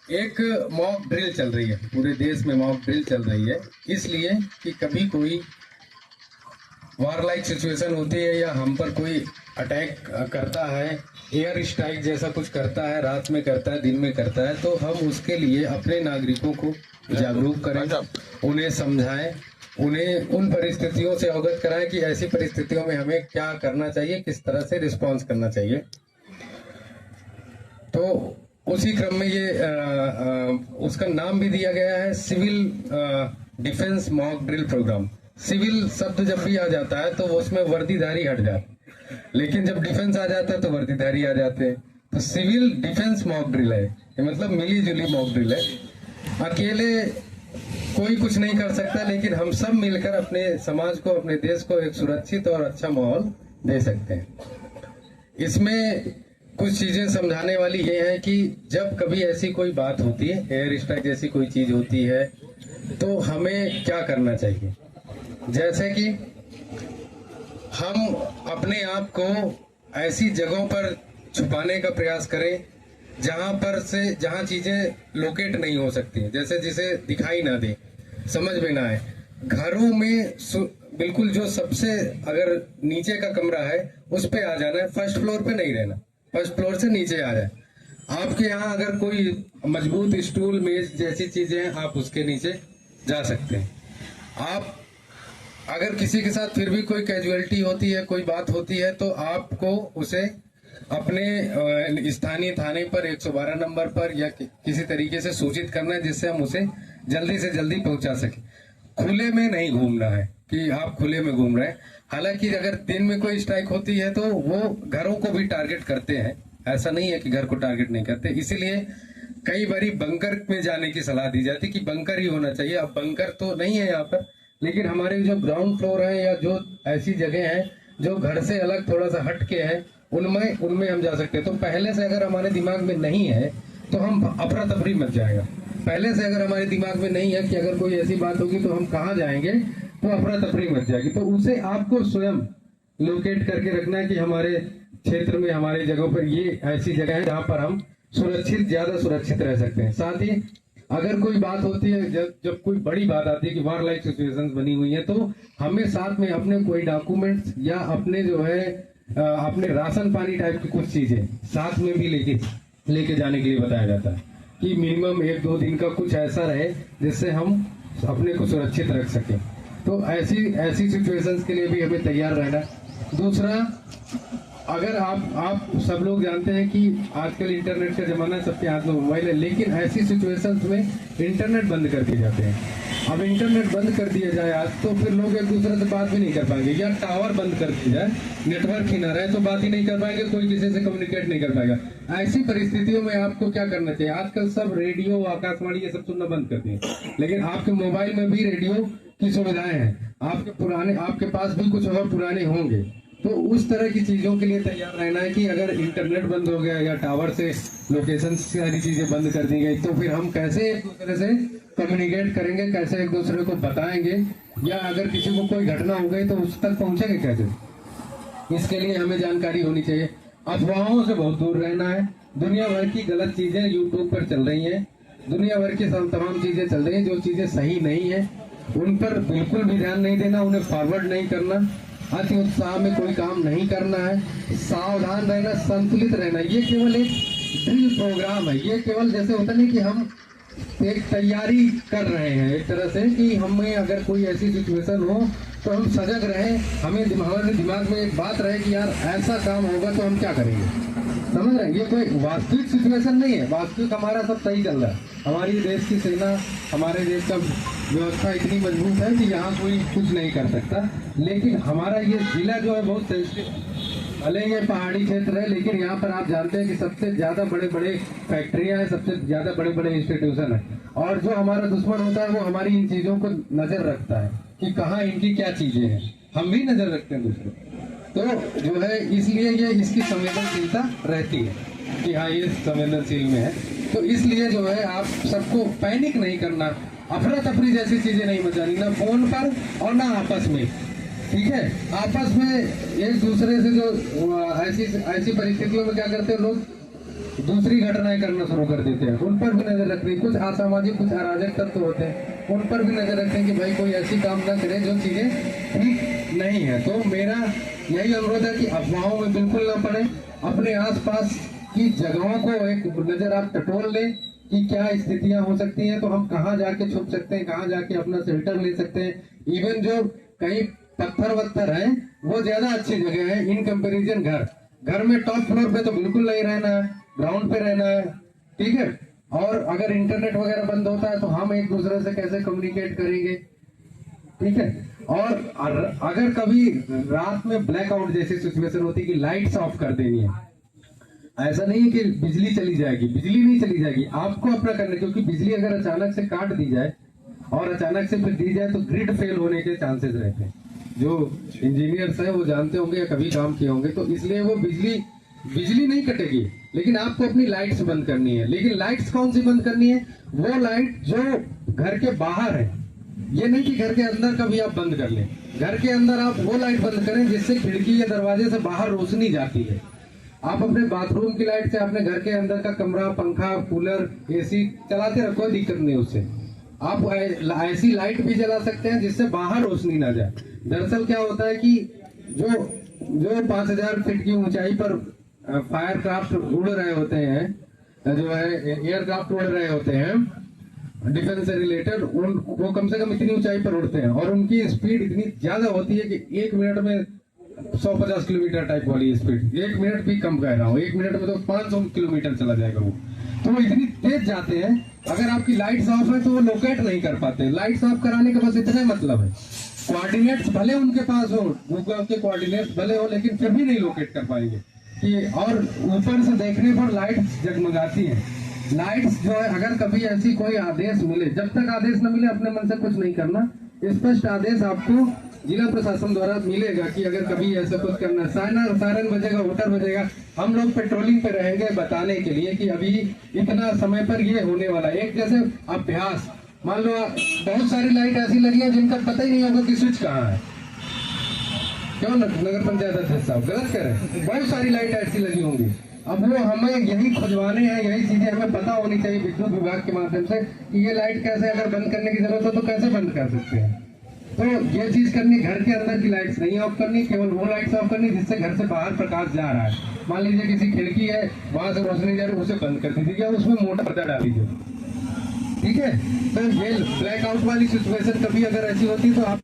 एक mock drill चल रही है, पूरे देश में मॉक ड्रिल चल रही है, इसलिए कि कभी कोई वार लाइक सिचुएशन होती है या हम पर कोई अटैक करता है, एयर स्ट्राइक जैसा कुछ करता है, रात में करता है, दिन में करता है, तो हम उसके लिए अपने नागरिकों को जागरूक करें, उन्हें समझाएं, उन्हें उन परिस्थितियों से अवगत कराएं कि ऐसी परिस्थितियों में हमें क्या करना चाहिए, किस तरह से रिस्पॉन्स करना चाहिए। तो उसी क्रम में ये उसका नाम भी दिया गया है civil defence mock drill programme. Civil शब्द जब भी आ जाता है तो उसमें वर्दीधारी हट जाते, लेकिन जब डिफेंस आ जाता है तो वर्दीधारी आ जाते हैं। तो सिविल डिफेंस मॉक ड्रिल है, ये मतलब मिली जुली मॉक ड्रिल है। अकेले कोई कुछ नहीं कर सकता, लेकिन हम सब मिलकर अपने समाज को, अपने देश को एक सुरक्षित और अच्छा माहौल दे सकते हैं। इसमें कुछ चीजें समझाने वाली ये है कि जब कभी ऐसी कोई बात होती है, एयर स्ट्राइक जैसी कोई चीज होती है, तो हमें क्या करना चाहिए। जैसे कि हम अपने आप को ऐसी जगहों पर छुपाने का प्रयास करें जहां चीजें लोकेट नहीं हो सकती, जैसे जिसे दिखाई ना दे, समझ में ना आए। घरों में बिल्कुल जो सबसे अगर नीचे का कमरा है उस पे आ जाना है, फर्स्ट फ्लोर पे नहीं रहना, फर्स्ट फ्लोर से नीचे आ जाए। आपके यहाँ अगर कोई मजबूत स्टूल मेज जैसी चीजें हैं, आप उसके नीचे जा सकते हैं। आप अगर किसी के साथ फिर भी कोई कैजुअलिटी होती है, कोई बात होती है, तो आपको उसे अपने स्थानीय थाने पर 112 नंबर पर या किसी तरीके से सूचित करना है, जिससे हम उसे जल्दी से जल्दी पहुंचा सके। खुले में नहीं घूमना है कि आप खुले में घूम रहे हैं। हालांकि अगर दिन में कोई स्ट्राइक होती है तो वो घरों को भी टारगेट करते हैं, ऐसा नहीं है कि घर को टारगेट नहीं करते। इसीलिए कई बारी बंकर में जाने की सलाह दी जाती है कि बंकर ही होना चाहिए। अब बंकर तो नहीं है यहाँ पर, लेकिन हमारे जो ग्राउंड फ्लोर है या जो ऐसी जगह है जो घर से अलग थोड़ा सा हट के है, उनमें हम जा सकते हैं। तो पहले से अगर हमारे दिमाग में नहीं है तो हम अफरा तफरी मच जाएगा। पहले से अगर हमारे दिमाग में नहीं है कि अगर कोई ऐसी बात होगी तो हम कहाँ जाएंगे, तो अफरा तफरी मच जाएगी। तो उसे आपको स्वयं लोकेट करके रखना है कि हमारे क्षेत्र में, हमारी जगहों पर ये ऐसी जगह है जहाँ पर हम ज्यादा सुरक्षित रह सकते हैं। साथ ही अगर कोई बात होती है, जब कोई बड़ी बात आती है कि वार लाइक सिचुएशंस बनी हुई है, तो हमें साथ में अपने कोई डॉक्यूमेंट्स या अपने जो है अपने राशन पानी टाइप की कुछ चीजें साथ में भी लेके जाने के लिए बताया जाता है कि मिनिमम 1-2 दिन का कुछ ऐसा रहे जिससे हम अपने को सुरक्षित रख सकें। तो ऐसी सिचुएशंस के लिए भी हमें तैयार रहना। दूसरा, अगर आप सब लोग जानते हैं कि आजकल इंटरनेट का जमाना है, सबके हाथ में मोबाइल है, लेकिन ऐसी सिचुएशंस में इंटरनेट बंद कर दिए जाते हैं। अब इंटरनेट बंद कर दिया जाए आज, तो फिर लोग एक दूसरे से बात भी नहीं कर पाएंगे, या टावर बंद कर दिया जाए, नेटवर्क ही ना रहे तो बात ही नहीं कर पाएंगे, कोई किसी से कम्युनिकेट नहीं कर पाएगा। ऐसी परिस्थितियों में आपको क्या करना चाहिए। आजकल सब रेडियो, आकाशवाणी ये सब सुनना बंद कर दिए, लेकिन आपके मोबाइल में भी रेडियो की सुविधाएं हैं। आपके पास भी कुछ और पुराने होंगे, तो उस तरह की चीजों के लिए तैयार रहना है कि अगर इंटरनेट बंद हो गया या टावर से लोकेशन सारी चीजें बंद कर दी गई, तो फिर हम कैसे एक दूसरे से कम्युनिकेट करेंगे, कैसे एक दूसरे को बताएंगे, या अगर किसी को कोई घटना हो गई तो उस तक पहुंचेंगे कैसे। इसके लिए हमें जानकारी होनी चाहिए। अफवाहों से बहुत दूर रहना है। दुनिया भर की गलत चीजें यूट्यूब पर चल रही है, दुनिया भर की तमाम चीजें चल रही है, जो चीजें सही नहीं है उन पर बिल्कुल भी ध्यान नहीं देना, उन्हें फॉरवर्ड नहीं करना, अति उत्साह में कोई काम नहीं करना है, सावधान रहना, संतुलित रहना। ये केवल एक ड्रिल प्रोग्राम है, ये केवल जैसे होता नहीं कि हम एक तैयारी कर रहे हैं एक तरह से कि हमें अगर कोई ऐसी सिचुएशन हो तो हम सजग रहें, हमारे दिमाग में एक बात रहे कि यार ऐसा काम होगा तो हम क्या करेंगे। समझ रहे हैं, ये कोई वास्तविक सिचुएशन नहीं है। वास्तविक हमारा सब सही चल रहा है, हमारी देश की सेना, हमारे देश का व्यवस्था इतनी मजबूत है कि यहाँ कोई कुछ नहीं कर सकता। लेकिन हमारा ये जिला जो है बहुत सेंसिटिव, भले ये पहाड़ी क्षेत्र है, लेकिन यहाँ पर आप जानते हैं कि सबसे ज्यादा बड़े बड़े फैक्ट्रियां हैं, सबसे ज्यादा बड़े बड़े इंस्टीट्यूशन है, और जो हमारा दुश्मन होता है वो हमारी इन चीजों को नजर रखता है कि कहाँ इनकी क्या चीजें हैं। हम भी नजर रखते हैं दूसरे, तो जो है इसलिए ये इसकी संवेदनशीलता रहती है कि हाँ ये संवेदनशील में है। तो इसलिए जो है आप सबको पैनिक नहीं करना, अफरा तफरी जैसी चीजें नहीं मचानी, ना फोन पर और ना आपस में। ठीक है, आपस में एक दूसरे से जो ऐसी परिस्थितियों में क्या करते हैं लोग, दूसरी घटनाएं करना शुरू कर देते हैं, उन पर भी नजर रख रही है। कुछ असामाजिक, कुछ अराजक तत्व होते हैं, उन पर भी नजर रखते हैं कि भाई कोई ऐसी काम ना करे जो चीजें ठीक नहीं है। तो मेरा यही अनुरोध है कि अफवाहों में बिल्कुल ना पड़े, अपने आसपास की जगहों को एक नजर आप टटोल लें कि क्या स्थितियां हो सकती हैं, तो हम कहाँ जाके छुप सकते हैं, कहाँ जाके अपना शेल्टर ले सकते हैं। इवन जो कहीं पत्थर वत्थर है वो ज्यादा अच्छी जगह है इन कंपैरिजन घर में टॉप फ्लोर पे तो बिल्कुल नहीं रहना है, ग्राउंड पे रहना है, ठीक है। और अगर इंटरनेट वगैरह बंद होता है तो हम एक दूसरे से कैसे कम्युनिकेट करेंगे, ठीक है। और अगर कभी रात में ब्लैकआउट जैसी सिचुएशन होती है कि लाइट्स ऑफ कर देनी है, ऐसा नहीं है कि बिजली चली जाएगी, बिजली नहीं चली जाएगी, आपको अपना करना, क्योंकि बिजली अगर अचानक से काट दी जाए और अचानक से फिर दी जाए तो ग्रिड फेल होने के चांसेस रहते हैं। जो इंजीनियर्स हैं वो जानते होंगे या कभी काम किए होंगे, तो इसलिए वो बिजली नहीं कटेगी, लेकिन आपको अपनी लाइट्स बंद करनी है। लेकिन लाइट्स कौन सी बंद करनी है? वो लाइट जो घर के बाहर है, ये नहीं कि घर के अंदर कभी आप बंद कर लें। घर के अंदर आप वो लाइट बंद करें जिससे खिड़की या दरवाजे से बाहर रोशनी जाती है। आप अपने बाथरूम की लाइट से अपने घर के अंदर का कमरा, पंखा, कूलर, एसी चलाते रहो, कोई दिक्कत नहीं उससे। आप ऐसी लाइट भी जला सकते हैं जिससे बाहर रोशनी ना जाए। दरअसल क्या होता है कि जो 5000 फीट की ऊंचाई पर फायर क्राफ्ट उड़ रहे होते हैं, जो है एयरक्राफ्ट उड़ रहे होते हैं डिफेंस से रिलेटेड, वो कम से कम इतनी ऊंचाई पर उड़ते हैं और उनकी स्पीड इतनी ज्यादा होती है कि 1 मिनट में 150 किलोमीटर टाइप वाली स्पीड, 1 मिनट भी कम कह रहा हूँ, 1 मिनट में तो 500 किलोमीटर चला जाएगा वो। तो वो इतनी तेज जाते हैं, अगर आपकी लाइट्स ऑफ है तो वो लोकेट नहीं कर पाते। लाइट्स ऑफ कराने का बस इतना मतलब है, कोऑर्डिनेट्स भले उनके पास हो, गूगल के कोऑर्डिनेट्स भले हो, लेकिन फिर भी नहीं लोकेट कर पाएंगे कि। और ऊपर से देखने पर लाइट्स जगमगाती हैं। लाइट्स जो है, अगर कभी ऐसी कोई आदेश मिले, जब तक आदेश न मिले अपने मन से कुछ नहीं करना। स्पष्ट आदेश आपको जिला प्रशासन द्वारा मिलेगा कि अगर कभी ऐसा कुछ करना, सायरन बजेगा, होटर बजेगा, हम लोग पेट्रोलिंग पे रहेंगे बताने के लिए कि अभी इतना समय पर ये होने वाला है। एक जैसे अभ्यास, मान लो बहुत सारी लाइट ऐसी लगी है जिनका पता ही नहीं होगा कि स्विच कहाँ है। क्यों नगर पंचायत अध्यक्ष साहब गलत कह रहे हैं? बहुत सारी लाइट ऐसी लगी होंगी। अब वो हमें यही खुजवाने हैं, यही चीजें हमें पता होनी चाहिए विद्युत विभाग के माध्यम से कि ये लाइट कैसे, अगर बंद करने की जरूरत हो तो कैसे बंद कर सकते हैं। तो ये चीज करनी, घर के अंदर की लाइट्स नहीं ऑफ करनी, केवल वो लाइट्स ऑफ करनी जिससे घर से बाहर प्रकाश जा रहा है। मान लीजिए किसी खिड़की है, वहां से रोशनी जा रही है, उसे बंद कर दीजिए या उसमें मोटा पर्दा डाल दीजिए, ठीक है। तो ये ब्लैकआउट वाली सिचुएशन कभी अगर ऐसी होती तो आप